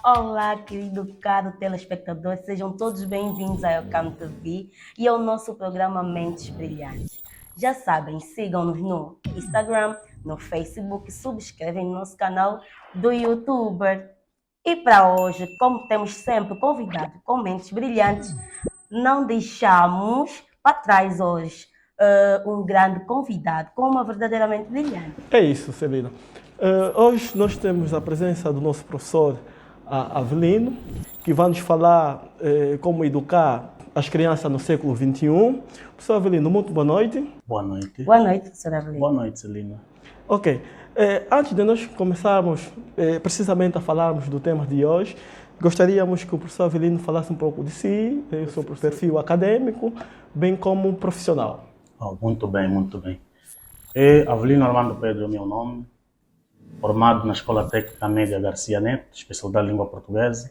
Olá, querido caro telespectador, sejam todos bem-vindos ao Elcam TV e ao nosso programa Mentes Brilhantes. Já sabem, sigam-nos no Instagram, no Facebook, subscrevem no nosso canal do YouTube. E para hoje, como temos sempre convidado com mentes brilhantes, não deixamos para trás hoje um grande convidado com uma verdadeiramente brilhante. É isso, Celina. Hoje nós temos a presença do nosso professor Avelino, que vai nos falar como educar as crianças no século XXI. Professor Avelino, muito boa noite. Boa noite. Boa noite, professor Avelino. Boa noite, Celina. Ok. Antes de nós começarmos precisamente a falarmos do tema de hoje, gostaríamos que o professor Avelino falasse um pouco de si, sobre o perfil acadêmico, bem como profissional. Muito bem, muito bem. Avelino Armando Pedro é o meu nome, formado na Escola Técnica Média Garcia Neto, especialidade de língua portuguesa,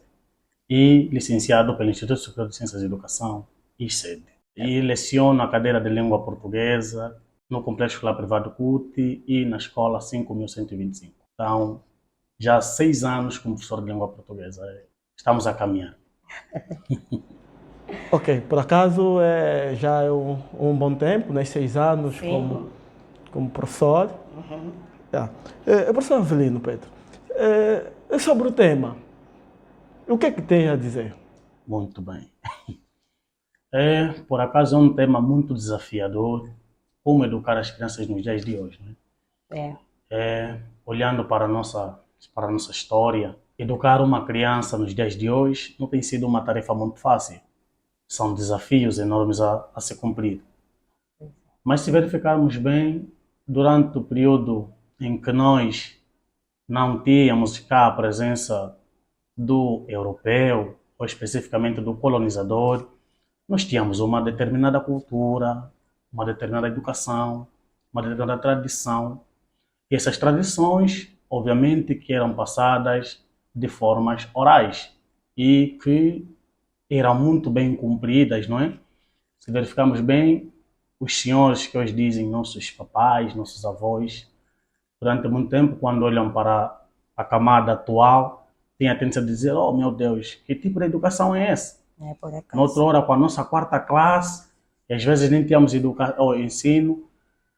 e licenciado pelo Instituto Superior de Ciências de Educação, ICED. E leciono a cadeira de língua portuguesa no Complexo Escolar Privado CUT e na Escola 5125. Então, já há 6 anos como professor de língua portuguesa. Estamos a caminhar. Ok, por acaso já é um bom tempo, né? 6 anos como professor. Uhum. Professor Avelino, Pedro, sobre o tema, o que é que tem a dizer? Muito bem. Por acaso é um tema muito desafiador, como educar as crianças nos dias de hoje, né? Olhando para a nossa história, educar uma criança nos dias de hoje não tem sido uma tarefa muito fácil. São desafios enormes a se cumprir. Mas se verificarmos bem, durante o período em que nós não tínhamos cá a presença do europeu, ou especificamente do colonizador, nós tínhamos uma determinada cultura, uma determinada educação, uma determinada tradição. E essas tradições, obviamente, que eram passadas de formas orais e que eram muito bem cumpridas, não é? Se verificarmos bem, os senhores que hoje dizem nossos papais, nossos avós, durante muito tempo, quando olham para a camada atual, têm a tendência de dizer, oh meu Deus, que tipo de educação é essa? Por acaso. Noutra hora, com a nossa 4ª classe, e às vezes nem tínhamos ensino,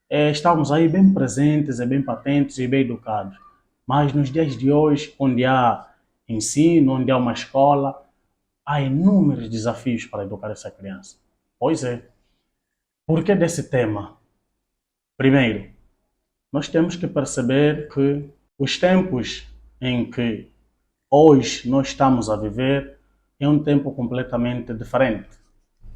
estávamos aí bem presentes, bem patentes e bem educados. Mas nos dias de hoje, onde há ensino, onde há uma escola, há inúmeros desafios para educar essa criança. Pois é. Por que desse tema? Primeiro, nós temos que perceber que os tempos em que hoje nós estamos a viver é um tempo completamente diferente.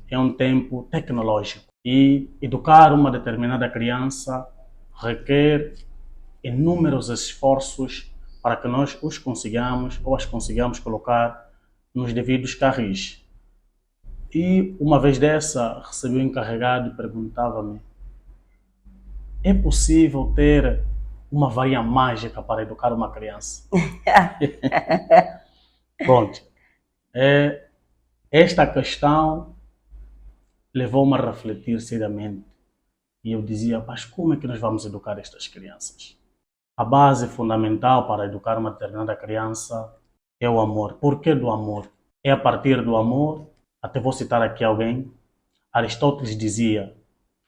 É um tempo tecnológico. E educar uma determinada criança requer inúmeros esforços para que nós os consigamos ou as consigamos colocar nos devidos carris. E uma vez dessa, recebi um encarregado e perguntava-me: é possível ter uma varinha mágica para educar uma criança? Pronto. Esta questão levou-me a refletir seriamente. E eu dizia, mas como é que nós vamos educar estas crianças? A base fundamental para educar uma determinada criança é o amor. Por que do amor? É a partir do amor, até vou citar aqui alguém, Aristóteles dizia,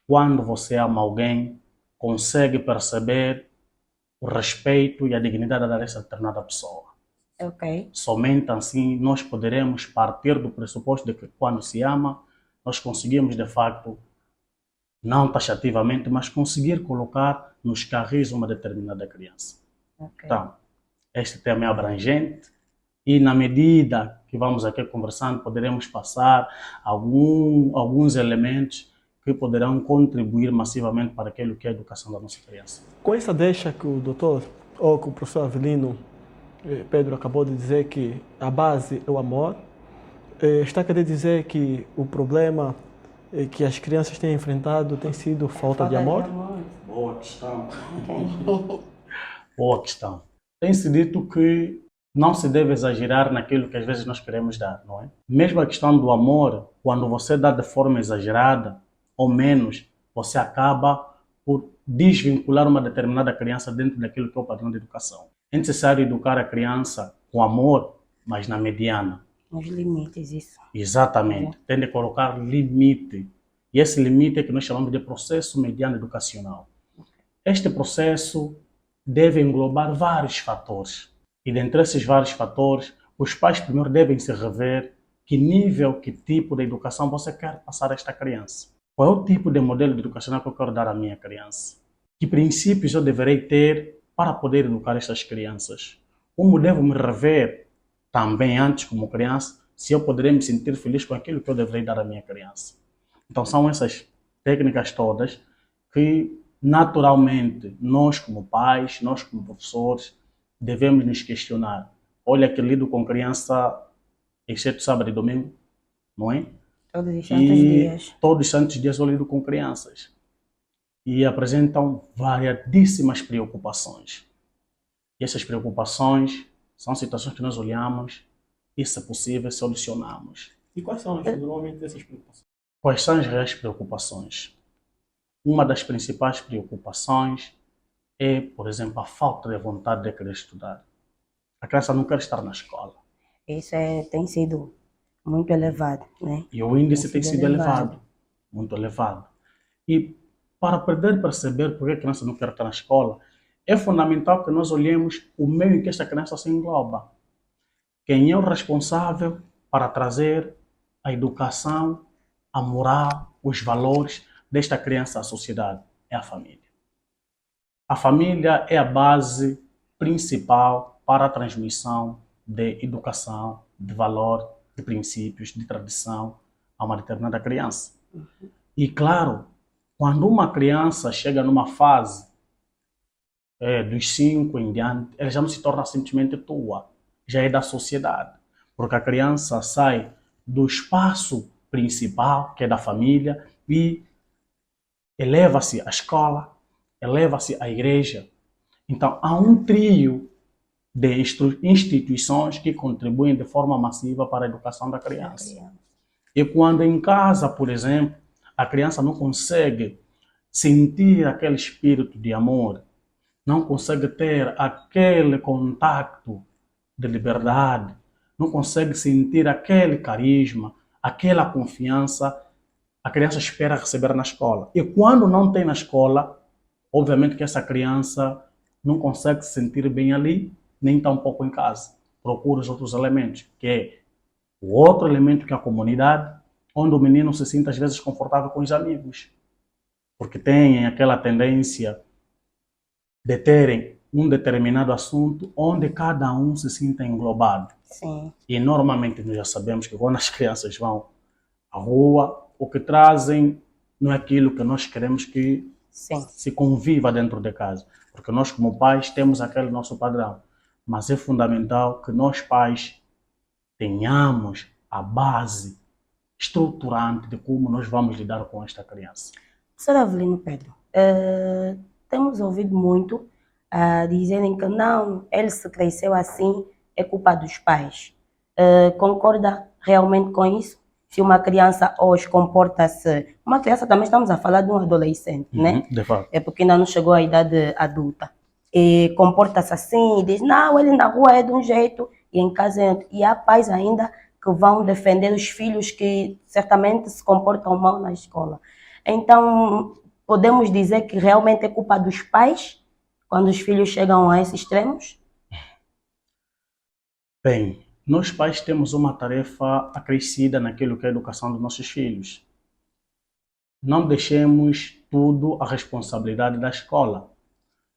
quando você ama alguém, consegue perceber o respeito e a dignidade dessa determinada pessoa. Ok. Somente assim nós poderemos partir do pressuposto de que quando se ama, nós conseguimos de facto, não taxativamente, mas conseguir colocar nos carris uma determinada criança. Okay. Então, este tema é abrangente e na medida que vamos aqui conversando, poderemos passar alguns elementos que poderão contribuir massivamente para aquilo que é a educação da nossa criança. Com essa deixa que o doutor, ou que o professor Avelino Pedro acabou de dizer que a base é o amor, está a querer dizer que o problema que as crianças têm enfrentado tem sido falta de amor? Boa questão. Boa questão. Tem-se dito que não se deve exagerar naquilo que às vezes nós queremos dar, não é? Mesmo a questão do amor, quando você dá de forma exagerada ou menos, você acaba por desvincular uma determinada criança dentro daquilo que é o padrão de educação. É necessário educar a criança com amor, mas na mediana. Nos limites, isso. Exatamente. Tem de colocar limite. E esse limite é que nós chamamos de processo mediano educacional. Este processo deve englobar vários fatores. E dentre esses vários fatores, os pais primeiro devem se rever que nível, que tipo de educação você quer passar a esta criança. Qual é o tipo de modelo educacional que eu quero dar à minha criança? Que princípios eu deverei ter para poder educar estas crianças? Como devo me rever também antes como criança, se eu poderei me sentir feliz com aquilo que eu deverei dar à minha criança? Então são essas técnicas todas que naturalmente nós como pais, nós como professores, devemos nos questionar. Olha que lido com criança, exceto sábado e domingo, não é? Todos os santos dias. Todos os santos dias eu lido com crianças. E apresentam variadíssimas preocupações. E essas preocupações são situações que nós olhamos e, se possível, solucionamos. E quais são normalmente essas preocupações? Quais são as reais preocupações? Uma das principais preocupações é, por exemplo, a falta de vontade de querer estudar. A criança não quer estar na escola. Isso tem sido muito elevado, né? E o índice tem sido elevado, muito elevado. E para poder perceber por que a criança não quer estar na escola, é fundamental que nós olhemos o meio em que esta criança se engloba. Quem é o responsável para trazer a educação, a moral, os valores desta criança à sociedade? É a família. A família é a base principal para a transmissão de educação, de valor, de princípios, de tradição a uma determinada criança. E claro, quando uma criança chega numa fase dos 5 em diante, ela já não se torna simplesmente tua, já é da sociedade. Porque a criança sai do espaço principal, que é da família, e eleva-se à escola, eleva-se à igreja. Então, há um trio de instituições que contribuem de forma massiva para a educação da criança. E quando em casa, por exemplo, a criança não consegue sentir aquele espírito de amor, não consegue ter aquele contato de liberdade, não consegue sentir aquele carisma, aquela confiança, a criança espera receber na escola. E quando não tem na escola, obviamente que essa criança não consegue se sentir bem ali, nem tampouco em casa. Procura os outros elementos, que é o outro elemento que é a comunidade, onde o menino se sente às vezes confortável com os amigos. Porque têm aquela tendência de terem um determinado assunto onde cada um se sinta englobado. Sim. E normalmente nós já sabemos que quando as crianças vão à rua, o que trazem não é aquilo que nós queremos que se conviva dentro de casa. Porque nós como pais temos aquele nosso padrão. Mas é fundamental que nós pais tenhamos a base estruturante de como nós vamos lidar com esta criança. Professor Avelino Pedro, temos ouvido muito dizerem que não, ele se cresceu assim, é culpa dos pais. Concorda realmente com isso? Se uma criança hoje comporta-se... Uma criança também estamos a falar de um adolescente, né? De fato. É porque ainda não chegou à idade adulta. E comporta-se assim e diz, não, ele na rua é de um jeito e em casa é... E há pais ainda que vão defender os filhos que certamente se comportam mal na escola. Então, podemos dizer que realmente é culpa dos pais quando os filhos chegam a esses extremos? Bem, nós pais temos uma tarefa acrescida naquilo que é a educação dos nossos filhos. Não deixemos tudo a responsabilidade da escola.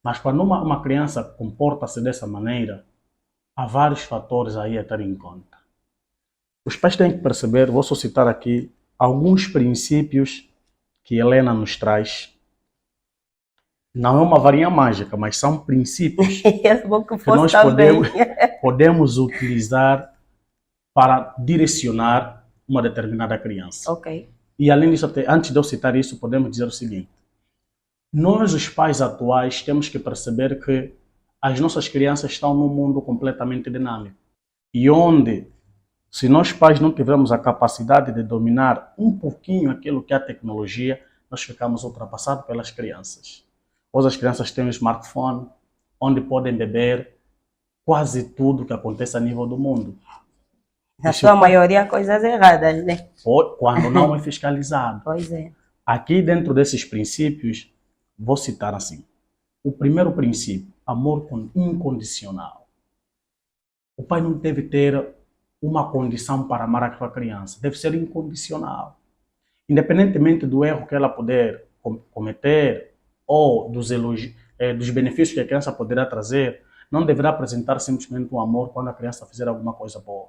Mas quando uma criança comporta-se dessa maneira, há vários fatores aí a ter em conta. Os pais têm que perceber, vou só citar aqui, alguns princípios que Helena nos traz. Não é uma varinha mágica, mas são princípios que nós podemos utilizar para direcionar uma determinada criança. Ok. E além disso, antes de eu citar isso, podemos dizer o seguinte. Nós, os pais atuais, temos que perceber que as nossas crianças estão num mundo completamente dinâmico. E onde, se nós pais não tivermos a capacidade de dominar um pouquinho aquilo que é a tecnologia, nós ficamos ultrapassados pelas crianças. Hoje as crianças têm um smartphone, onde podem beber quase tudo que acontece a nível do mundo. Na sua maioria, coisas erradas, né? Quando não é fiscalizado. Pois é. Aqui, dentro desses princípios, vou citar assim. O primeiro princípio, amor incondicional. O pai não deve ter uma condição para amar aquela criança. Deve ser incondicional. Independentemente do erro que ela puder cometer ou dos benefícios que a criança poderá trazer, não deverá apresentar simplesmente um amor quando a criança fizer alguma coisa boa.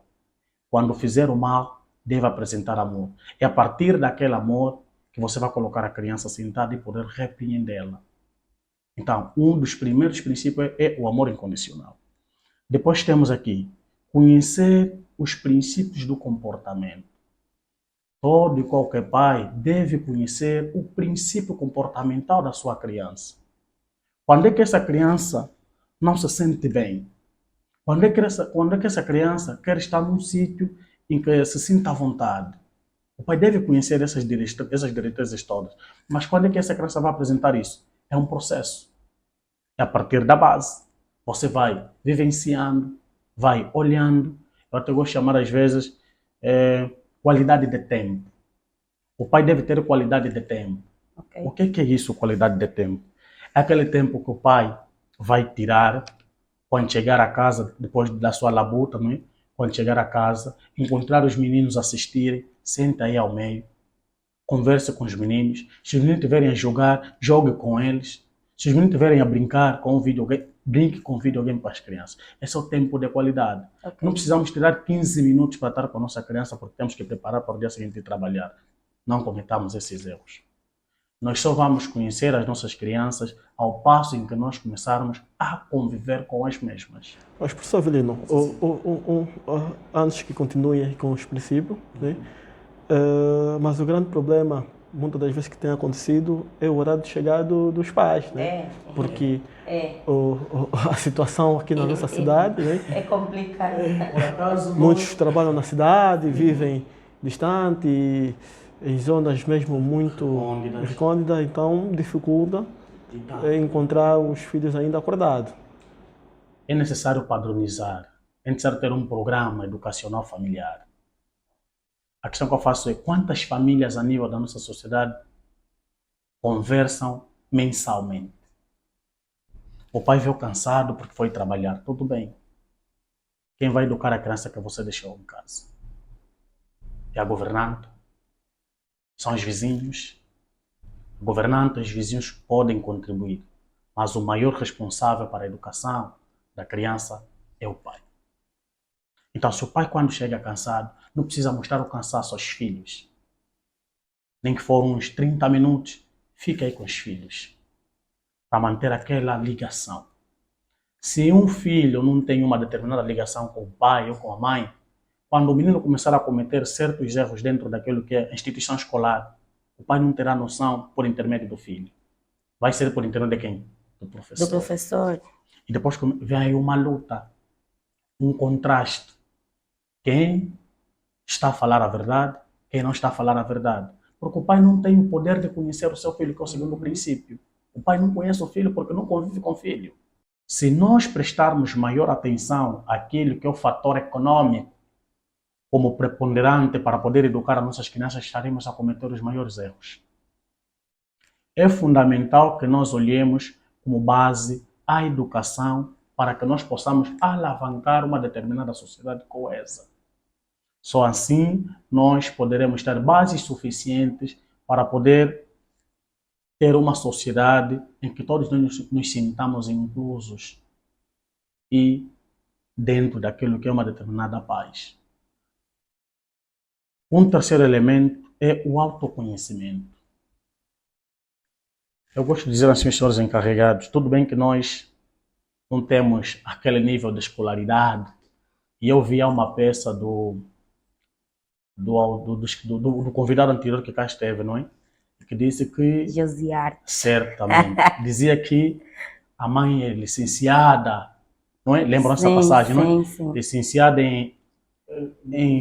Quando fizer o mal, deve apresentar amor. É a partir daquele amor que você vai colocar a criança sentada e poder repreendê-la. Então, um dos primeiros princípios é o amor incondicional. Depois temos aqui, conhecer os princípios do comportamento. Todo e qualquer pai deve conhecer o princípio comportamental da sua criança. Quando é que essa criança não se sente bem? Quando é que essa criança quer estar num sítio em que se sinta à vontade? O pai deve conhecer essas diretrizes todas. Mas quando é que essa criança vai apresentar isso? É um processo. É a partir da base. Você vai vivenciando, vai olhando. Eu até gosto de chamar às vezes qualidade de tempo. O pai deve ter qualidade de tempo. Okay. O que é isso, qualidade de tempo? É aquele tempo que o pai vai tirar quando chegar a casa, depois da sua labuta, não é? Quando chegar a casa, encontrar os meninos assistirem, senta aí ao meio, converse com os meninos. Se os meninos estiverem a jogar, jogue com eles. Se os meninos estiverem a brincar com o videogame, brinque com o videogame para as crianças. Esse é o tempo de qualidade. Okay. Não precisamos tirar 15 minutos para estar com a nossa criança porque temos que preparar para o dia seguinte e trabalhar. Não cometamos esses erros. Nós só vamos conhecer as nossas crianças ao passo em que nós começarmos a conviver com as mesmas. Mas, professor Avelino, antes que continue com os princípios, né? Mas o grande problema, muitas das vezes que tem acontecido, é o horário de chegada dos pais, né? Porque a situação aqui na nossa cidade, né? É complicado. Muitos trabalham na cidade, vivem distante, em zonas mesmo muito recônditas, então dificulta encontrar os filhos ainda acordados. É necessário padronizar, é necessário ter um programa educacional familiar. A questão que eu faço é quantas famílias a nível da nossa sociedade conversam mensalmente. O pai veio cansado porque foi trabalhar, tudo bem. Quem vai educar a criança que você deixou em casa? É a governante? São os vizinhos. A governante e os vizinhos podem contribuir, mas o maior responsável para a educação da criança é o pai. Então, se o pai, quando chega cansado, não precisa mostrar o cansaço aos filhos. Nem que for uns 30 minutos, fica aí com os filhos, para manter aquela ligação. Se um filho não tem uma determinada ligação com o pai ou com a mãe, quando o menino começar a cometer certos erros dentro daquilo que é a instituição escolar, o pai não terá noção por intermédio do filho. Vai ser por intermédio de quem? Do professor. Do professor. E depois vem aí uma luta, um contraste. Quem está a falar a verdade, quem não está a falar a verdade. Porque o pai não tem o poder de conhecer o seu filho, que é o segundo princípio. O pai não conhece o filho porque não convive com o filho. Se nós prestarmos maior atenção àquilo que é o fator econômico como preponderante para poder educar as nossas crianças, estaremos a cometer os maiores erros. É fundamental que nós olhemos como base a educação para que nós possamos alavancar uma determinada sociedade coesa. Só assim nós poderemos ter bases suficientes para poder ter uma sociedade em que todos nós nos sintamos inclusos e dentro daquilo que é uma determinada paz. Um terceiro elemento é o autoconhecimento. Eu gosto de dizer assim, meus senhores encarregados, tudo bem que nós não temos aquele nível de escolaridade, e eu vi uma peça do convidado anterior que cá esteve, não é? Que disse que... Josiar. Certamente. Dizia que a mãe é licenciada, não é? Lembram essa passagem, não é? Sim. Licenciada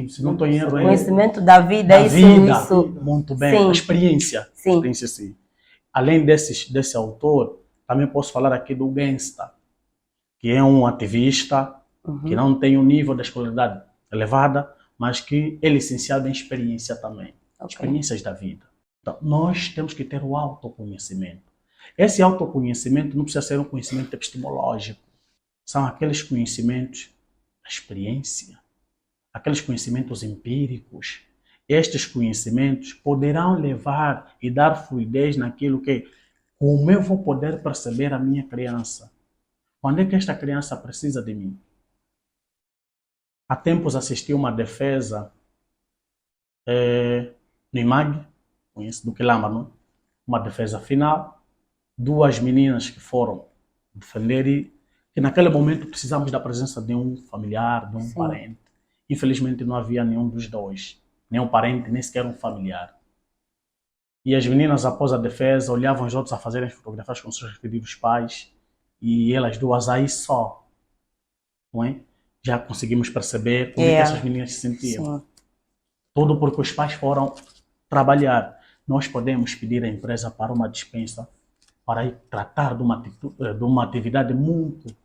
se não estou em erro, conhecimento da vida, isso. Muito bem, sim. A experiência. Sim. Experiência, sim. Além desse autor, também posso falar aqui do Gangsta, que é um ativista que não tem um nível de escolaridade elevada, mas que é licenciado em experiência também. Ok. Experiências da vida. Então, nós temos que ter o autoconhecimento. Esse autoconhecimento não precisa ser um conhecimento epistemológico. São aqueles conhecimentos da experiência, aqueles conhecimentos empíricos. Estes conhecimentos poderão levar e dar fluidez naquilo que, como eu vou poder perceber a minha criança? Quando é que esta criança precisa de mim? Há tempos assisti uma defesa no IMAG, conheço do Quilamba, não? Uma defesa final, duas meninas que foram defender e que naquele momento precisamos da presença de um familiar, de um parente. Infelizmente não havia nenhum dos dois, nem um parente, nem sequer um familiar. E as meninas, após a defesa, olhavam os outros a fazerem fotografias com seus respectivos pais e elas duas aí só, não é? Já conseguimos perceber como é que essas meninas se sentiam. Sim. Tudo porque os pais foram trabalhar. Nós podemos pedir à empresa para uma dispensa para ir tratar de uma atividade muito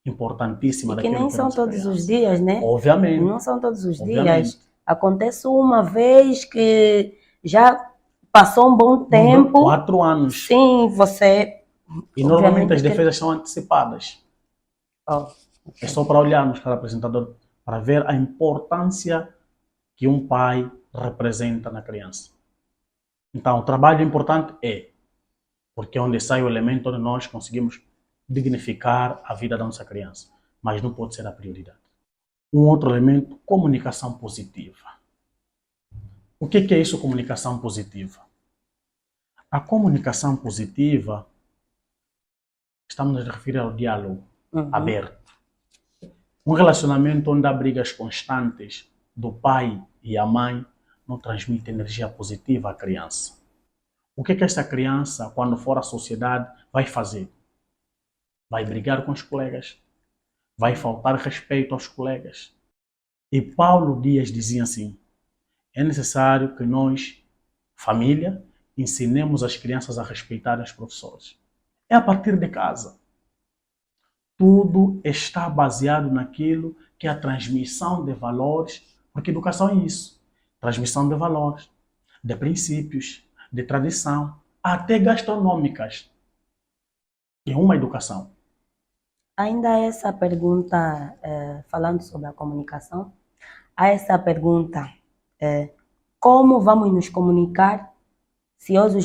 importantíssima. E que nem são todos os dias, né? Obviamente. Não são todos os dias. Acontece uma vez que já passou um bom tempo. 4 anos. Sim, você... E normalmente as defesas são antecipadas. Okay. É só para olharmos para o apresentador, para ver a importância que um pai representa na criança. Então, o trabalho importante porque é onde sai o elemento onde nós conseguimos dignificar a vida da nossa criança. Mas não pode ser a prioridade. Um outro elemento, comunicação positiva. O que é isso, comunicação positiva? A comunicação positiva, estamos nos referindo ao diálogo aberto. Um relacionamento onde há brigas constantes do pai e a mãe não transmite energia positiva à criança. O que essa criança, quando for à sociedade, vai fazer? Vai brigar com os colegas, vai faltar respeito aos colegas. E Paulo Dias dizia assim, é necessário que nós, família, ensinemos as crianças a respeitar os professores. É a partir de casa. Tudo está baseado naquilo que é a transmissão de valores, porque educação é isso. Transmissão de valores, de princípios, de tradição, até gastronômicas. É uma educação. Ainda essa pergunta, falando sobre a comunicação, há essa pergunta, como vamos nos comunicar se hoje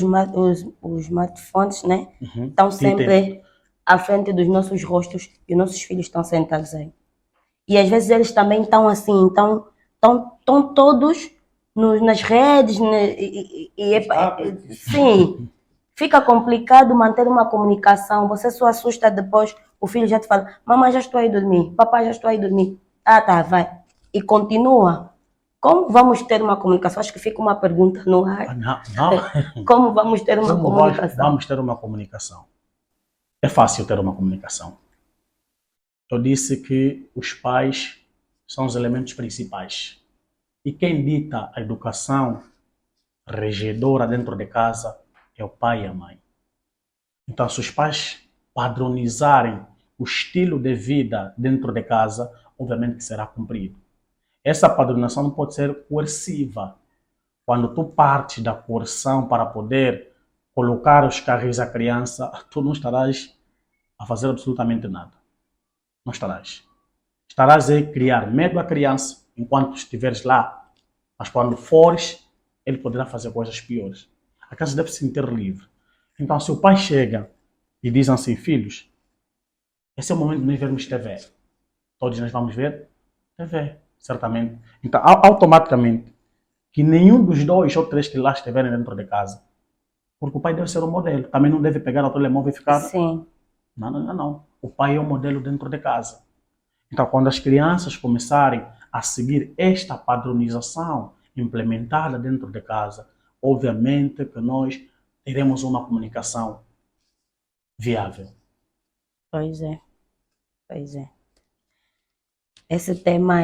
os smartphones, né, estão sempre à frente dos nossos rostos e nossos filhos estão sentados aí. E às vezes eles também estão assim, estão todos nas redes, né, sim, fica complicado manter uma comunicação, você só assusta depois, o filho já te fala, mamãe já estou aí dormir, papai já estou aí dormir, tá, vai, e continua. Como vamos ter uma comunicação? Acho que fica uma pergunta no ar. Não. Como vamos ter uma comunicação? Vamos ter uma comunicação. É fácil ter uma comunicação. Eu disse que os pais são os elementos principais. E quem dita a educação regedora dentro de casa é o pai e a mãe. Então, se os pais padronizarem o estilo de vida dentro de casa, obviamente que será cumprido. Essa padronização não pode ser coerciva. Quando tu partes da coerção para poder colocar os carros à criança, tu não estarás a fazer absolutamente nada. Não estarás. Estarás a criar medo à criança enquanto estiveres lá. Mas quando fores, ele poderá fazer coisas piores. A criança deve se sentir livre. Então, se o pai chega e diz assim, filhos, esse é o momento de nós vermos TV. Todos nós vamos ver TV, certamente. Então, automaticamente, que nenhum dos 2 ou 3 que lá estiverem dentro de casa, porque o pai deve ser o modelo. Também não deve pegar o telemóvel e ficar... Sim. Não. O pai é o modelo dentro de casa. Então, quando as crianças começarem a seguir esta padronização implementada dentro de casa, obviamente que nós teremos uma comunicação viável. Pois é. Esse tema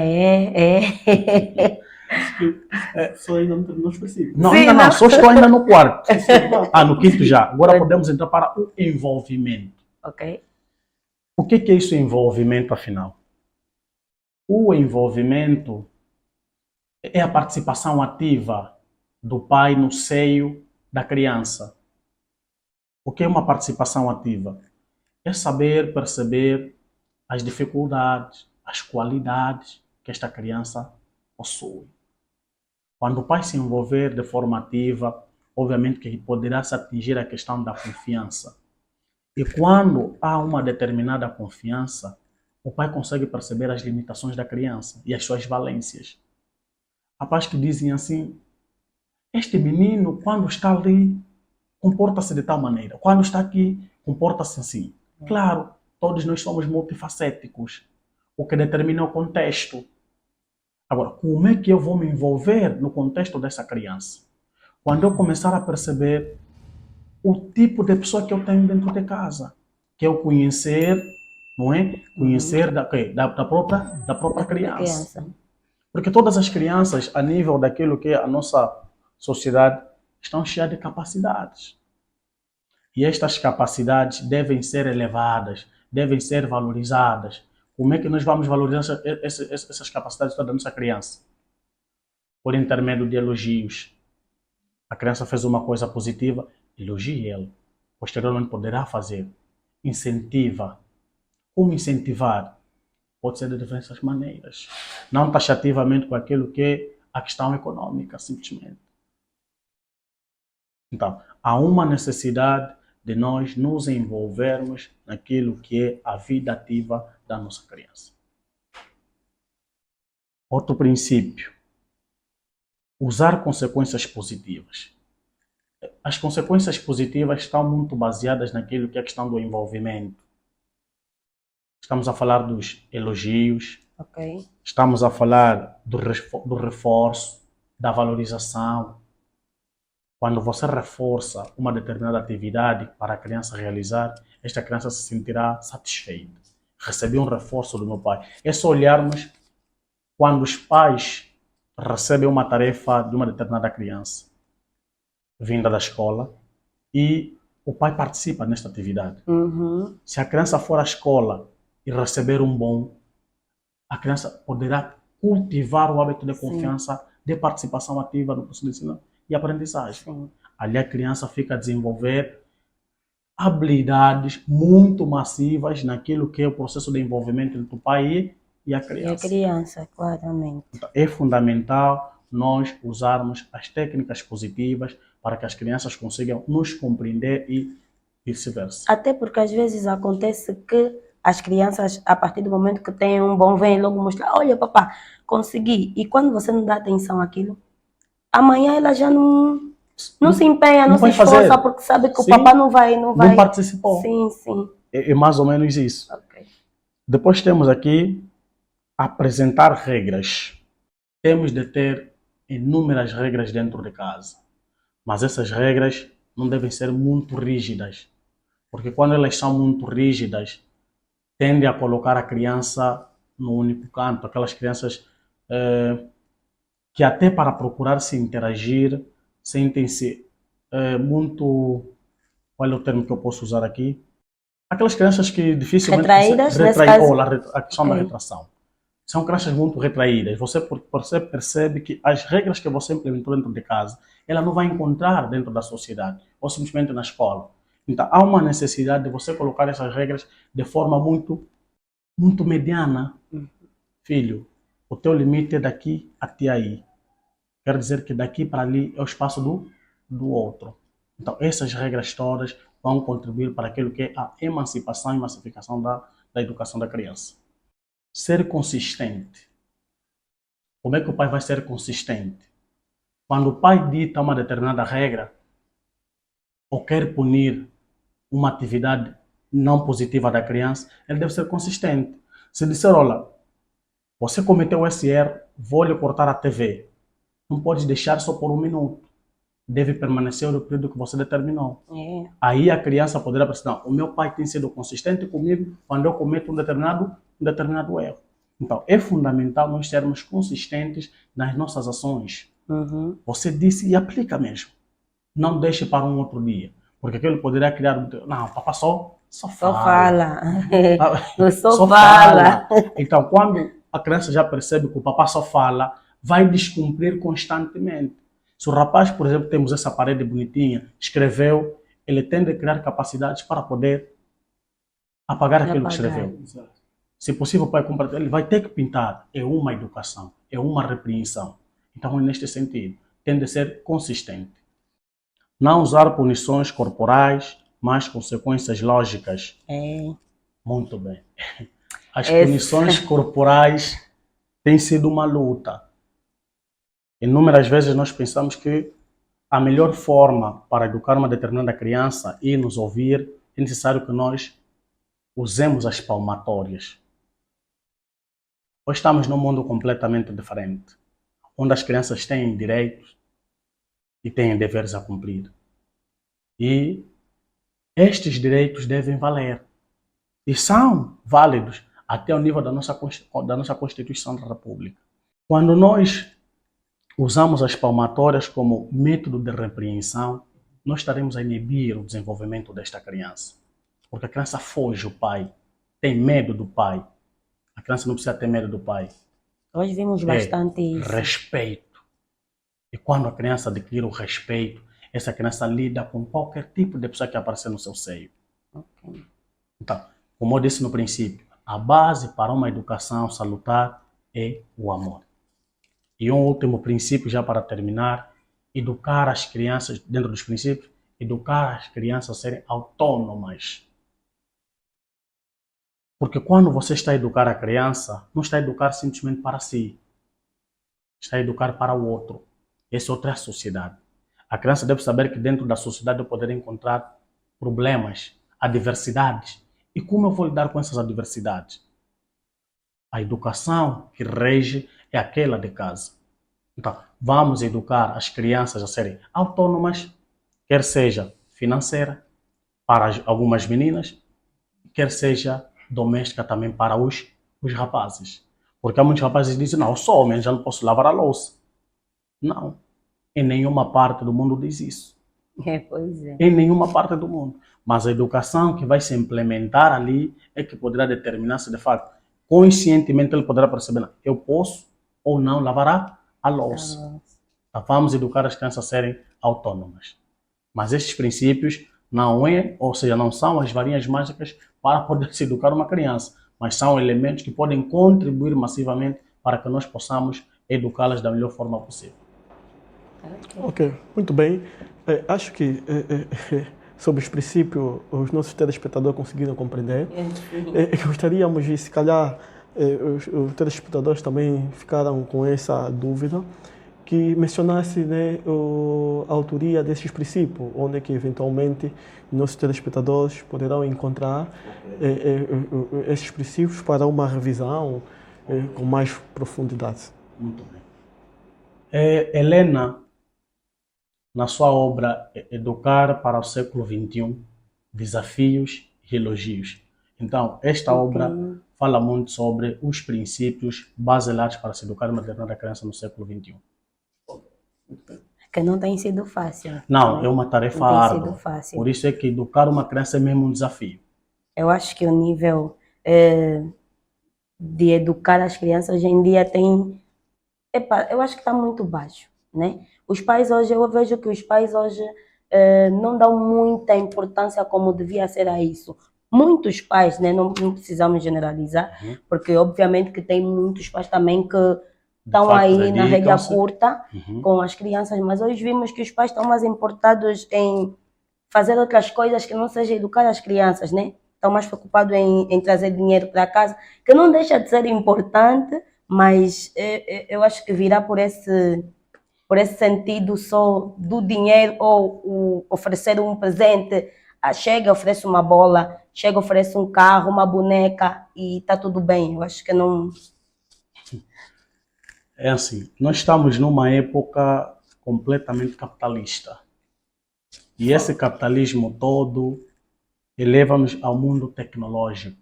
Só ainda não terminou os princípios. Não, ainda não. Só estou ainda no quarto. No quinto já. Agora podemos entrar para o envolvimento. Ok. O que é isso, envolvimento, afinal? O envolvimento é a participação ativa do pai no seio da criança. O que é uma participação ativa? É saber perceber as dificuldades, as qualidades que esta criança possui. Quando o pai se envolver de forma ativa, obviamente que poderá se atingir a questão da confiança. E quando há uma determinada confiança, o pai consegue perceber as limitações da criança e as suas valências. Há pais que dizem assim, este menino, quando está ali, comporta-se de tal maneira. Quando está aqui, comporta-se assim. Claro, todos nós somos multifacéticos. O que determina é o contexto. Agora, como é que eu vou me envolver no contexto dessa criança? Quando eu começar a perceber o tipo de pessoa que eu tenho dentro de casa, que é o conhecer, não é? Conhecer da própria criança. Porque todas as crianças, a nível daquilo que é a nossa sociedade, estão cheias de capacidades. E estas capacidades devem ser elevadas, devem ser valorizadas. Como é que nós vamos valorizar essas capacidades da nossa criança? Por intermédio de elogios. A criança fez uma coisa positiva, elogie ela. Posteriormente poderá fazer. Incentiva. Como incentivar? Pode ser de diversas maneiras. Não taxativamente com aquilo que é a questão econômica, simplesmente. Então, há uma necessidade de nós nos envolvermos naquilo que é a vida ativa da nossa criança. Outro princípio. Usar consequências positivas. As consequências positivas estão muito baseadas naquilo que é a questão do envolvimento. Estamos a falar dos elogios, estamos a falar do reforço, da valorização. Quando você reforça uma determinada atividade para a criança realizar, esta criança se sentirá satisfeita. Recebi um reforço do meu pai. É só olharmos quando os pais recebem uma tarefa de uma determinada criança, vinda da escola, e o pai participa nesta atividade. Se a criança for à escola e receber um bom, a criança poderá cultivar o hábito de confiança, de participação ativa no processo de ensino e aprendizagem. Sim. Ali a criança fica a desenvolver habilidades muito massivas naquilo que é o processo de envolvimento entre o pai e a criança. E a criança, claramente. Então, é fundamental nós usarmos as técnicas positivas para que as crianças consigam nos compreender e vice-versa. Até porque às vezes acontece que as crianças, a partir do momento que têm um bom, vêm logo mostrar, olha papá, consegui. E quando você não dá atenção àquilo, amanhã ela já não se empenha, não se esforça, porque sabe que o papá não vai... Não participou. Sim. É mais ou menos isso. Okay. Depois temos aqui apresentar regras. Temos de ter inúmeras regras dentro de casa. Mas essas regras não devem ser muito rígidas. Porque quando elas são muito rígidas, tende a colocar a criança no único canto. Aquelas crianças que até para procurar se interagir, sentem-se muito... Qual é o termo que eu posso usar aqui? Aquelas crianças que dificilmente... Retraídas, a questão da retração. São crianças muito retraídas. Você percebe que as regras que você implementou dentro de casa, ela não vai encontrar dentro da sociedade, ou simplesmente na escola. Então, há uma necessidade de você colocar essas regras de forma muito mediana. Filho, o teu limite é daqui até aí. Quer dizer que daqui para ali é o espaço do outro. Então, essas regras todas vão contribuir para aquilo que é a emancipação e massificação da educação da criança. Ser consistente. Como é que o pai vai ser consistente? Quando o pai dita uma determinada regra ou quer punir uma atividade não positiva da criança, ele deve ser consistente. Se disser, olha, você cometeu esse erro, vou lhe cortar a TV. Não pode deixar só por 1 minuto. Deve permanecer o período que você determinou. Aí a criança poderá pensar, não, o meu pai tem sido consistente comigo quando eu cometo um determinado erro. Então, é fundamental nós sermos consistentes nas nossas ações. Você disse e aplica mesmo. Não deixe para um outro dia. Porque aquilo poderia criar... Não, papai só fala. Só fala. Então, quando a criança já percebe que o papai só fala, vai descumprir constantemente. Se o rapaz, por exemplo, temos essa parede bonitinha, escreveu, ele tende a criar capacidades para poder apagar aquilo que escreveu. Se possível, o pai compartilhar, ele vai ter que pintar. É uma educação, é uma repreensão. Então, neste sentido, tende a ser consistente. Não usar punições corporais, mas consequências lógicas. Muito bem. As punições corporais têm sido uma luta. Inúmeras vezes nós pensamos que a melhor forma para educar uma determinada criança e nos ouvir é necessário que nós usemos as palmatórias. Hoje estamos num mundo completamente diferente, onde as crianças têm direitos e têm deveres a cumprir. E estes direitos devem valer. E são válidos até o nível da nossa Constituição da República. Quando nós usamos as palmatórias como método de repreensão, nós estaremos a inibir o desenvolvimento desta criança. Porque a criança foge do pai, tem medo do pai. A criança não precisa ter medo do pai. Hoje vimos bastante isso. Respeito. E quando a criança adquire o respeito, essa criança lida com qualquer tipo de pessoa que aparecer no seu seio. Okay. Então, como eu disse no princípio, a base para uma educação salutar é o amor. E um último princípio, já para terminar, educar as crianças, dentro dos princípios, educar as crianças a serem autônomas. Porque quando você está a educar a criança, não está a educar simplesmente para si. Está a educar para o outro. Essa outra é a sociedade. A criança deve saber que dentro da sociedade eu poderei encontrar problemas, adversidades. E como eu vou lidar com essas adversidades? A educação que rege é aquela de casa. Então, vamos educar as crianças a serem autônomas, quer seja financeira, para algumas meninas, quer seja doméstica também para os rapazes. Porque há muitos rapazes que dizem, não, eu sou homem, já não posso lavar a louça. Não. Em nenhuma parte do mundo diz isso. Pois é. Em nenhuma parte do mundo. Mas a educação que vai se implementar ali é que poderá determinar se de fato, conscientemente ele poderá perceber, não, eu posso ou não lavar a louça. Então, vamos educar as crianças a serem autônomas. Mas estes princípios não são as varinhas mágicas para poder se educar uma criança, mas são elementos que podem contribuir massivamente para que nós possamos educá-las da melhor forma possível. Ok, muito bem. Acho que sobre os princípios os nossos telespectadores conseguiram compreender. Gostaríamos de, se calhar, os telespectadores também ficaram com essa dúvida, que mencionasse, né, a autoria desses princípios, onde é que eventualmente nossos telespectadores poderão encontrar esses princípios para uma revisão com mais profundidade. Muito bem. Helena, na sua obra Educar para o século XXI, Desafios e Elogios. Então, esta obra fala muito sobre os princípios basilares para se educar uma determinada criança no século XXI. Que não tem sido fácil. Não, é uma tarefa árdua. Por isso é que educar uma criança é mesmo um desafio. Eu acho que o nível de educar as crianças hoje em dia eu acho que está muito baixo, né? Os pais hoje, eu vejo que os pais hoje não dão muita importância como devia ser a isso. Muitos pais, né? Não precisamos generalizar, porque obviamente que tem muitos pais também que estão aí na rédea curta com as crianças, mas hoje vimos que os pais estão mais importados em fazer outras coisas que não seja educar as crianças, né? Estão mais preocupados em trazer dinheiro para casa, que não deixa de ser importante, mas eu acho que virá por esse sentido só do dinheiro ou oferecer um presente. Chega, oferece uma bola, chega, oferece um carro, uma boneca e está tudo bem. Eu acho que não... É assim, nós estamos numa época completamente capitalista. E esse capitalismo todo eleva-nos ao mundo tecnológico.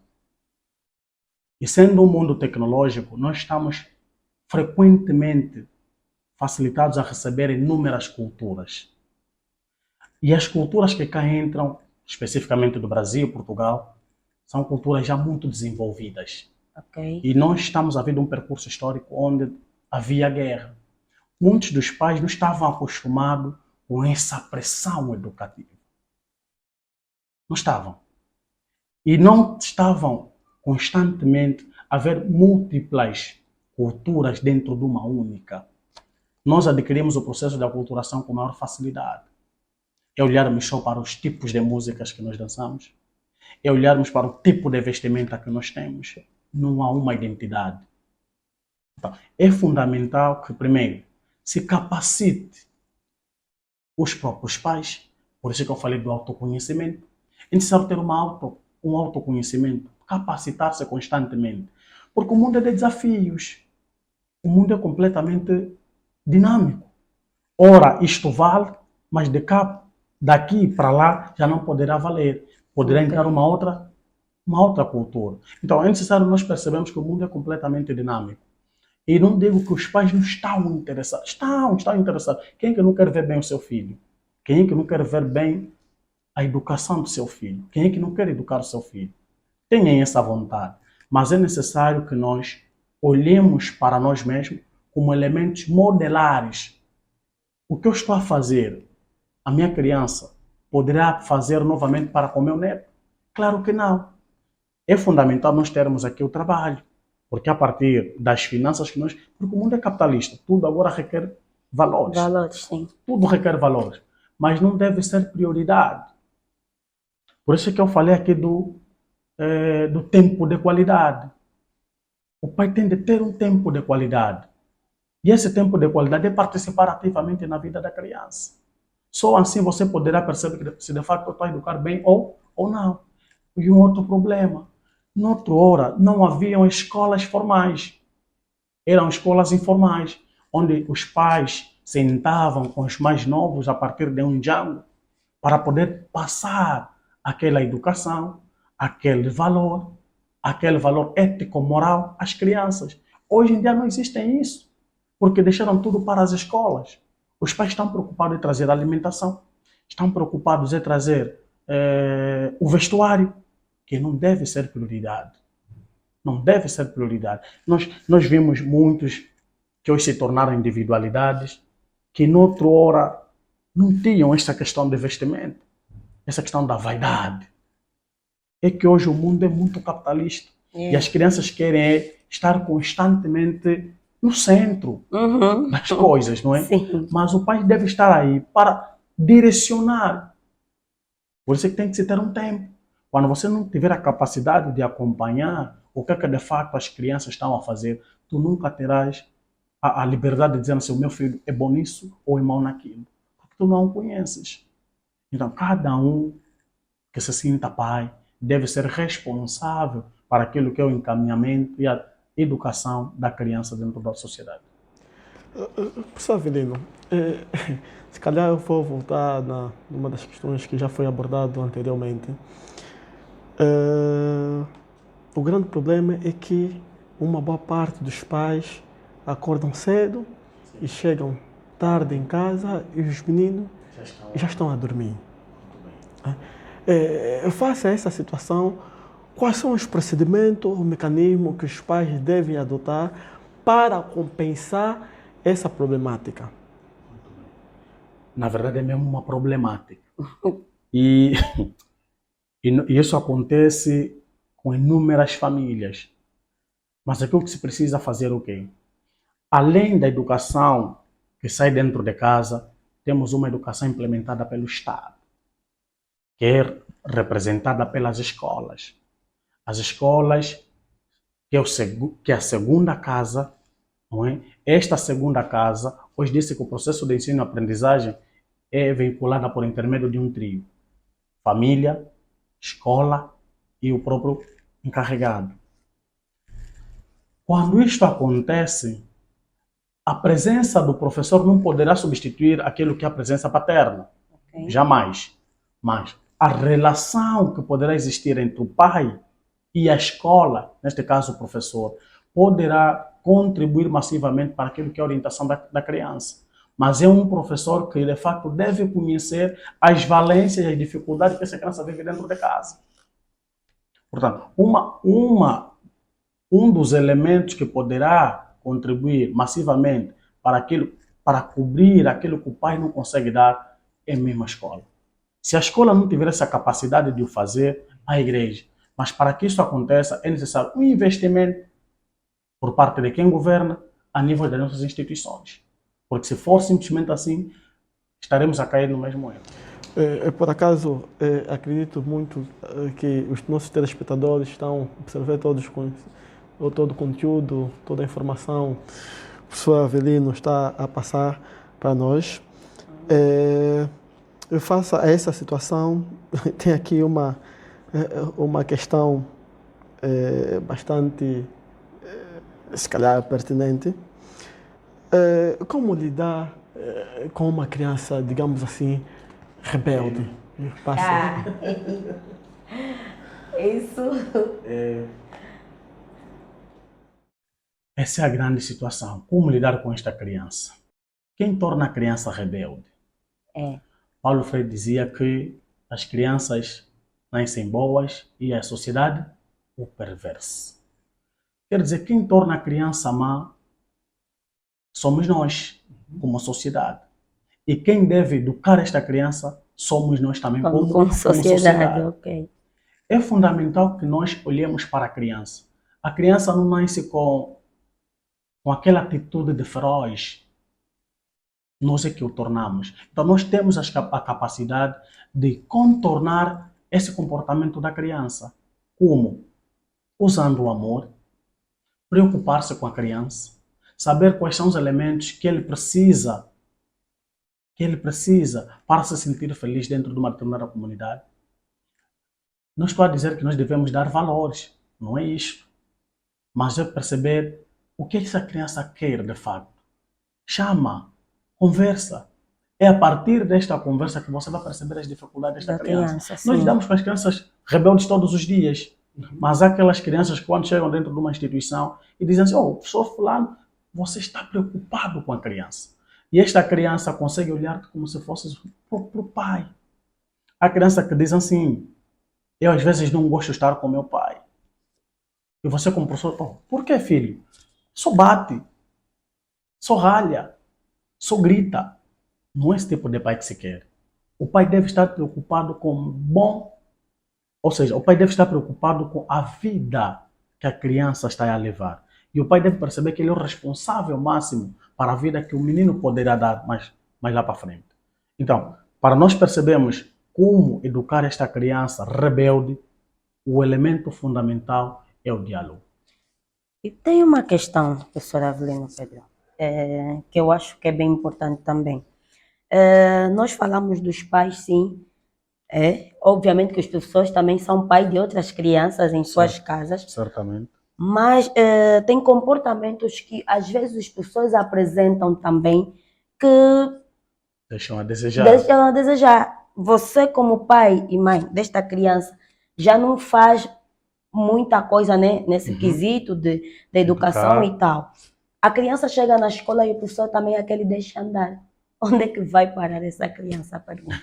E sendo um mundo tecnológico, nós estamos frequentemente facilitados a receber inúmeras culturas. E as culturas que cá entram, especificamente do Brasil, Portugal, são culturas já muito desenvolvidas. Okay. E nós estamos a ver um percurso histórico onde havia guerra. Muitos dos pais não estavam acostumados com essa pressão educativa. Não estavam. E não estavam constantemente a ver múltiplas culturas dentro de uma única. Nós adquirimos o processo da aculturação com maior facilidade. É olharmos só para os tipos de músicas que nós dançamos. É olharmos para o tipo de vestimenta que nós temos. Não há uma identidade. Então, é fundamental que, primeiro, se capacite os próprios pais. Por isso que eu falei do autoconhecimento. É necessário ter um autoconhecimento, capacitar-se constantemente. Porque o mundo é de desafios. O mundo é completamente dinâmico. Ora, isto vale, mas daqui para lá já não poderá valer. Poderá entrar uma outra cultura. Então, é necessário nós percebermos que o mundo é completamente dinâmico. E não digo que os pais não estão interessados. Estão interessados. Quem é que não quer ver bem o seu filho? Quem é que não quer ver bem a educação do seu filho? Quem é que não quer educar o seu filho? Tenham essa vontade. Mas é necessário que nós olhemos para nós mesmos como elementos modelares. O que eu estou a fazer, a minha criança poderá fazer novamente para com o meu neto? Claro que não. É fundamental nós termos aqui o trabalho. Porque a partir das finanças que nós... Porque o mundo é capitalista. Tudo agora requer valores. Valores, sim. Tudo requer valores. Mas não deve ser prioridade. Por isso que eu falei aqui do tempo de qualidade. O pai tem de ter um tempo de qualidade. E esse tempo de qualidade é participar ativamente na vida da criança. Só assim você poderá perceber se de fato eu estou a educar bem ou não. E um outro problema. Noutra hora, não haviam escolas formais. Eram escolas informais, onde os pais sentavam com os mais novos a partir de um diálogo para poder passar aquela educação, aquele valor ético-moral às crianças. Hoje em dia não existe isso, porque deixaram tudo para as escolas. Os pais estão preocupados em trazer alimentação, estão preocupados em trazer o vestuário, que não deve ser prioridade. Não deve ser prioridade. Nós vimos muitos que hoje se tornaram individualidades, que noutra hora não tinham essa questão de vestimento, essa questão da vaidade. É que hoje o mundo é muito capitalista. E as crianças querem estar constantemente no centro das coisas, não é? Sim. Mas o pai deve estar aí para direcionar. Por isso é que tem que se ter um tempo. Quando você não tiver a capacidade de acompanhar o que é que de fato as crianças estão a fazer, tu nunca terás a liberdade de dizer assim, o meu filho é bom nisso ou é mau naquilo. Porque tu não o conheces. Então, cada um que se sinta pai deve ser responsável para aquilo que é o encaminhamento e a educação da criança dentro da sociedade. Professor Avelino, se calhar eu vou voltar numa das questões que já foi abordado anteriormente. O grande problema é que uma boa parte dos pais acordam cedo e chegam tarde em casa e os meninos já estão a dormir. Face a essa situação, quais são os procedimentos, o mecanismo que os pais devem adotar para compensar essa problemática? Na verdade é mesmo uma problemática. E isso acontece com inúmeras famílias. Mas aquilo que se precisa fazer é o quê? Além da educação que sai dentro de casa, temos uma educação implementada pelo Estado, que é representada pelas escolas. As escolas, que é a segunda casa, não é? Esta segunda casa, hoje disse que o processo de ensino e aprendizagem é veiculada por intermédio de um trio. Família, escola e o próprio encarregado. Quando isto acontece, a presença do professor não poderá substituir aquilo que é a presença paterna. Okay. Jamais. Mas a relação que poderá existir entre o pai e a escola, neste caso o professor, poderá contribuir massivamente para aquilo que é a orientação da criança. Mas é um professor que, de fato, deve conhecer as valências e as dificuldades que essa criança vive dentro de casa. Portanto, um dos elementos que poderá contribuir massivamente para cobrir aquilo que o pai não consegue dar, é mesmo a escola. Se a escola não tiver essa capacidade de o fazer, a igreja. Mas para que isso aconteça, é necessário um investimento por parte de quem governa a nível das nossas instituições. Porque se for simplesmente assim, estaremos a cair no mesmo erro. Por acaso, acredito muito que os nossos telespectadores estão observando todo o conteúdo, toda a informação que o professor Avelino está a passar para nós. Eu faço a essa situação, tem aqui uma questão bastante, se calhar, pertinente. Como lidar com uma criança, digamos assim, rebelde? Isso. Essa é a grande situação. Como lidar com esta criança? Quem torna a criança rebelde? Paulo Freire dizia que as crianças nascem boas e a sociedade o perverse. Quer dizer, quem torna a criança má somos nós, como sociedade. E quem deve educar esta criança somos nós também, como sociedade. Okay. É fundamental que nós olhemos para a criança. A criança não nasce com aquela atitude de feroz. Nós é que o tornamos. Então nós temos a capacidade de contornar esse comportamento da criança. Como? Usando o amor, preocupar-se com a criança, saber quais são os elementos que ele precisa para se sentir feliz dentro de uma determinada comunidade. Não estou a dizer que nós devemos dar valores, não é isto. Mas é perceber o que essa criança quer de fato. Chama, conversa. É a partir desta conversa que você vai perceber as dificuldades desta criança. Nós lidamos com as crianças rebeldes todos os dias. Mas há aquelas crianças que quando chegam dentro de uma instituição e dizem assim, professor fulano, você está preocupado com a criança. E esta criança consegue olhar como se fosse o próprio pai. Há criança que diz assim, eu às vezes não gosto de estar com meu pai. E você como professor, por que filho? Só bate, só ralha, só grita. Não é esse tipo de pai que se quer. O pai deve estar preocupado com ou seja, o pai deve estar preocupado com a vida que a criança está a levar. E o pai deve perceber que ele é o responsável máximo para a vida que o menino poderá dar mais lá para frente. Então, para nós percebermos como educar esta criança rebelde, o elemento fundamental é o diálogo. E tem uma questão, professora Avelino Pedro, que eu acho que é bem importante também. Nós falamos dos pais, sim. Obviamente que os professores também são pais de outras crianças em suas casas. Certamente. Mas tem comportamentos que às vezes os professores apresentam também que deixam a desejar. Você como pai e mãe desta criança já não faz muita coisa, né, nesse quesito de educação e tal. A criança chega na escola e o professor também é aquele deixa andar. Onde é que vai parar essa criança? Pergunta.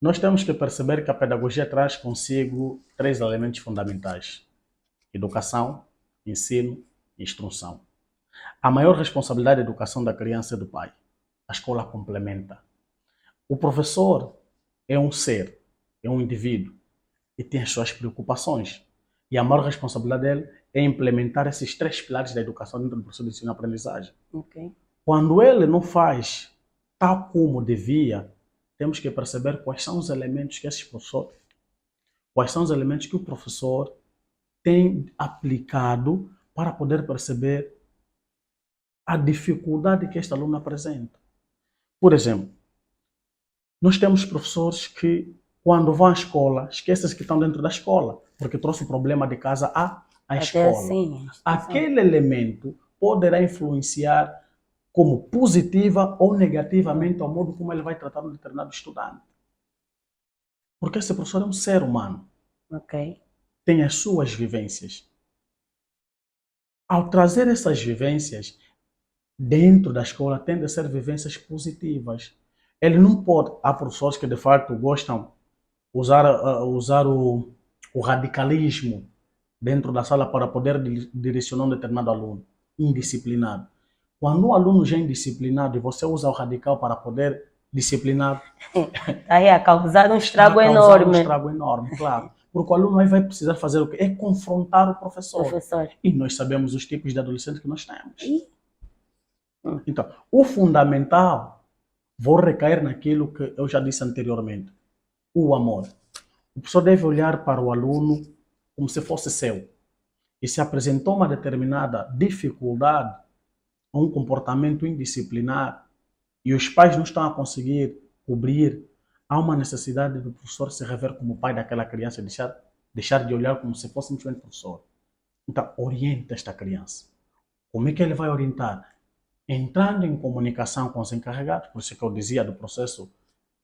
Nós temos que perceber que a pedagogia traz consigo 3 elementos fundamentais: educação, ensino e instrução. A maior responsabilidade da educação da criança é do pai. A escola complementa. O professor é um ser, é um indivíduo e tem as suas preocupações. E a maior responsabilidade dele é implementar esses 3 pilares da educação dentro do processo de ensino e aprendizagem. Okay. Quando ele não faz tal como devia, temos que perceber quais são os elementos que esse professor, quais são os elementos que o professor tem aplicado para poder perceber a dificuldade que este aluno apresenta. Por exemplo, nós temos professores que, quando vão à escola, esquecem que estão dentro da escola, porque trouxe o problema de casa à escola. Assim, aquele elemento poderá influenciar como positiva ou negativamente ao modo como ele vai tratar um determinado estudante. Porque esse professor é um ser humano. Okay. Tem as suas vivências. Ao trazer essas vivências dentro da escola, tendem a ser vivências positivas. Ele não pode... Há professores que de fato gostam de usar o radicalismo dentro da sala para poder direcionar um determinado aluno. indisciplinado. Quando o aluno já é indisciplinado e você usa o radical para poder disciplinar, aí a causar um estrago causar enorme. um estrago enorme, claro. Porque o aluno aí vai precisar fazer o quê? É confrontar o professor. E nós sabemos os tipos de adolescentes que nós temos. Então, o fundamental, vou recair naquilo que eu já disse anteriormente, o amor. O professor deve olhar para o aluno como se fosse seu. E se apresentou uma determinada dificuldade, um comportamento indisciplinar, e os pais não estão a conseguir cobrir, há uma necessidade do professor se rever como pai daquela criança e deixar de olhar como se fosse simplesmente professor. Então, orienta esta criança. Como é que ele vai orientar? Entrando em comunicação com os encarregados, por isso que eu dizia do processo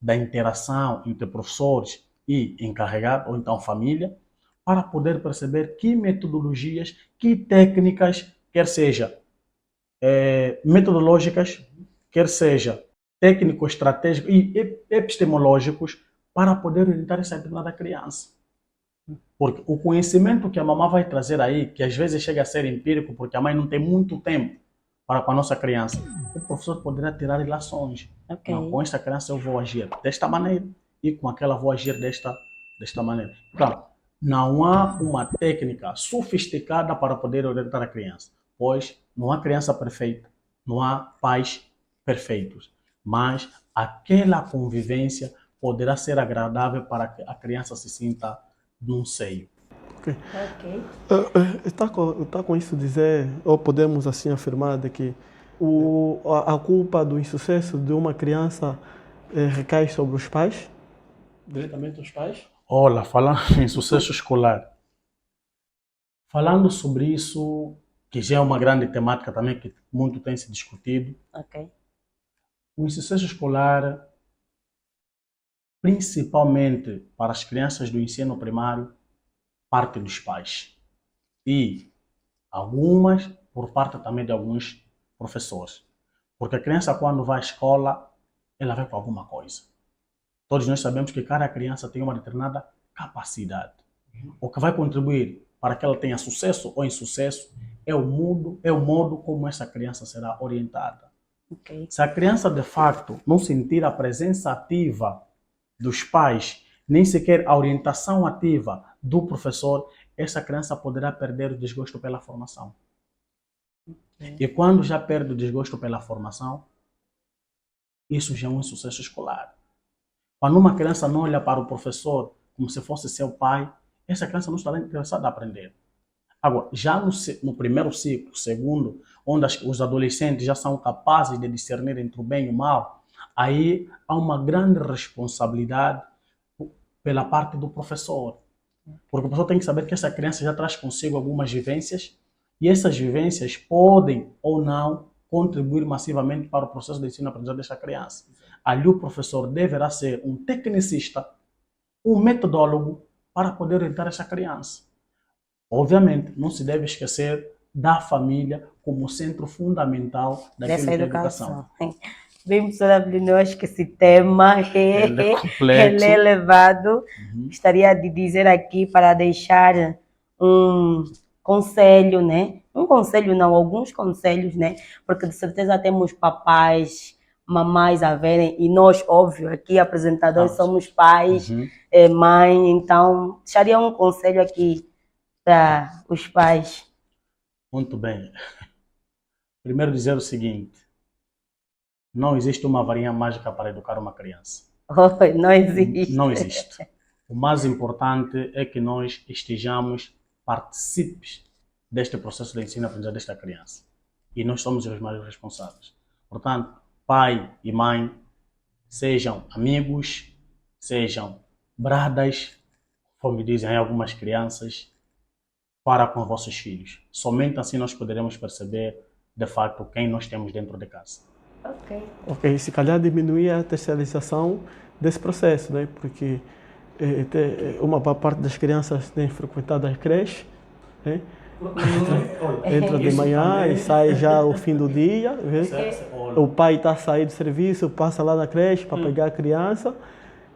da interação entre professores e encarregado, ou então família, para poder perceber que metodologias, que técnicas, quer seja metodológicas, quer seja técnico-estratégicos e epistemológicos, para poder orientar essa determinada criança. Porque o conhecimento que a mamãe vai trazer aí, que às vezes chega a ser empírico, porque a mãe não tem muito tempo para com a nossa criança, o professor poderá tirar relações. Não, com esta criança eu vou agir desta maneira e com aquela vou agir desta maneira. Então, não há uma técnica sofisticada para poder orientar a criança, pois não há criança perfeita, não há pais perfeitos, mas aquela convivência poderá ser agradável para que a criança se sinta num seio. Está com isso dizer, ou podemos assim afirmar, de que a culpa do insucesso de uma criança recai sobre os pais? Diretamente os pais? Olha, falando em sucesso escolar, falando sobre isso, que já é uma grande temática também que muito tem se discutido. O insucesso escolar, principalmente para as crianças do ensino primário, parte dos pais. E algumas por parte também de alguns professores. Porque a criança, quando vai à escola, ela vai com alguma coisa. Todos nós sabemos que cada criança tem uma determinada capacidade. O que vai contribuir para que ela tenha sucesso ou insucesso é o modo como essa criança será orientada. Se a criança, de facto, não sentir a presença ativa dos pais, nem sequer a orientação ativa do professor, essa criança poderá perder o desgosto pela formação. E quando já perde o desgosto pela formação, isso já é um insucesso escolar. Quando uma criança não olha para o professor como se fosse seu pai, essa criança não estará interessada em aprender. Agora, já no primeiro ciclo, segundo, onde os adolescentes já são capazes de discernir entre o bem e o mal, aí há uma grande responsabilidade pela parte do professor. Porque o professor tem que saber que essa criança já traz consigo algumas vivências e essas vivências podem ou não contribuir massivamente para o processo de ensino-aprendizagem desta criança. Ali o professor deverá ser um tecnicista, um metodólogo para poder orientar essa criança. Obviamente, não se deve esquecer da família como centro fundamental dessa educação. Bem, professora Avelino, eu acho que esse tema ele é elevado. Gostaria de dizer aqui para deixar um conselho, né? Um conselho não, alguns conselhos, né? Porque de certeza temos papais, mamães a verem, e nós, óbvio, aqui apresentadores somos pais, mãe, então deixaria um conselho aqui para os pais. Muito bem. Primeiro dizer o seguinte, não existe uma varinha mágica para educar uma criança. Não existe. Não existe. O mais importante é que nós estejamos partícipes deste processo de ensino-aprendizagem desta criança. E nós somos os mais responsáveis. Portanto, pai e mãe, sejam amigos, sejam bradas, como dizem algumas crianças, para com vossos filhos. Somente assim nós poderemos perceber, de fato, quem nós temos dentro de casa. Ok, se calhar diminuir a terceirização desse processo, né? Porque uma boa parte das crianças tem frequentado as creches, né? Entra de manhã e sai já ao fim do dia. O pai está a sair do serviço, passa lá na creche para pegar a criança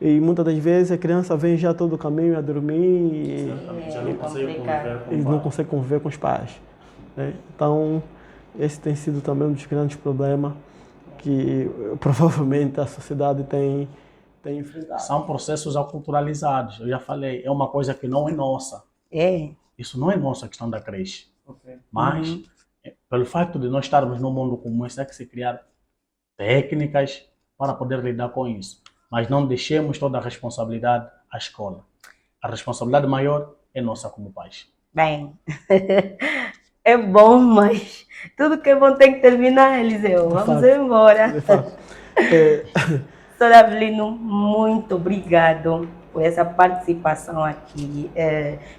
e muitas das vezes a criança vem já todo o caminho a dormir já não consegue conviver com não consegue conviver com os pais. Né? Então, Esse tem sido também um dos grandes problemas que provavelmente a sociedade tem enfrentado. São processos aculturalizados. Eu já falei, é uma coisa que não é nossa. Isso não é nossa, a questão da creche. Okay. Mas, pelo fato de nós estarmos num mundo comum, é que se criar técnicas para poder lidar com isso. Mas não deixemos toda a responsabilidade à escola. A responsabilidade maior é nossa como pais. Bem, é bom, mas tudo que é bom tem que terminar, Eliseu. Vamos embora. Doutor Avelino, muito obrigado por essa participação aqui.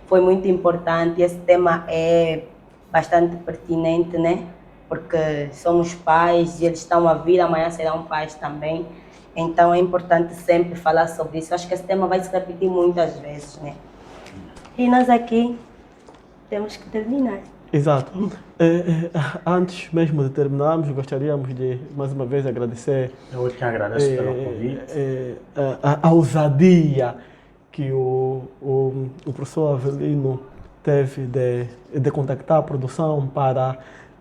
Foi muito importante. Esse tema é bastante pertinente, né? Porque somos pais e eles estão a vir, amanhã serão pais também. Então é importante sempre falar sobre isso. Acho que esse tema vai se repetir muitas vezes, né? E nós aqui temos que terminar. Exato. Antes mesmo de terminarmos, gostaríamos de mais uma vez agradecer. Eu que agradeço pelo convite. A ousadia que o professor Avelino teve de contactar a produção para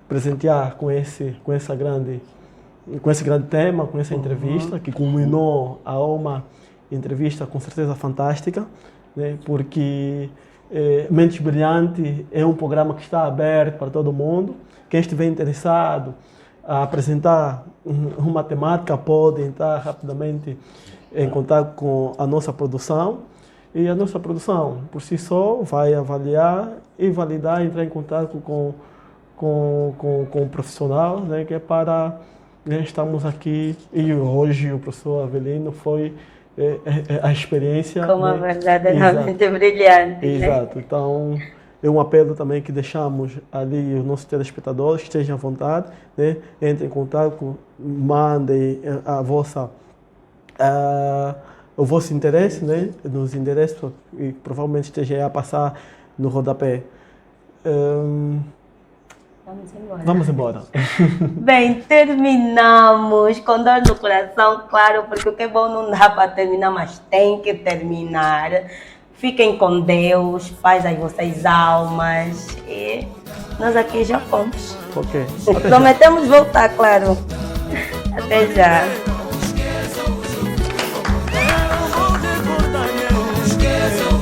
presentear com esse grande tema, com essa entrevista, que culminou a uma entrevista com certeza fantástica, né? Porque Mentes Brilhantes é um programa que está aberto para todo mundo. Quem estiver interessado a apresentar uma temática pode entrar rapidamente em contato com a nossa produção. E a nossa produção, por si só, vai avaliar e validar, entrar em contato com o profissional, né, que é para... Estamos aqui e hoje o professor Avelino foi a experiência... Como a verdadeiramente brilhante. Exato. Né? Então, é um apelo também que deixamos ali os nossos telespectadores, que estejam à vontade, né? Entrem em contato, mandem o vosso interesse, né? Nos endereços e provavelmente esteja a passar no rodapé. Vamos embora. Bem, terminamos com dor no coração, claro, porque o que é bom não dá para terminar, mas tem que terminar. Fiquem com Deus, paz às vossas almas. E nós aqui já fomos. Ok. Prometemos voltar, claro. Até já. Esqueçam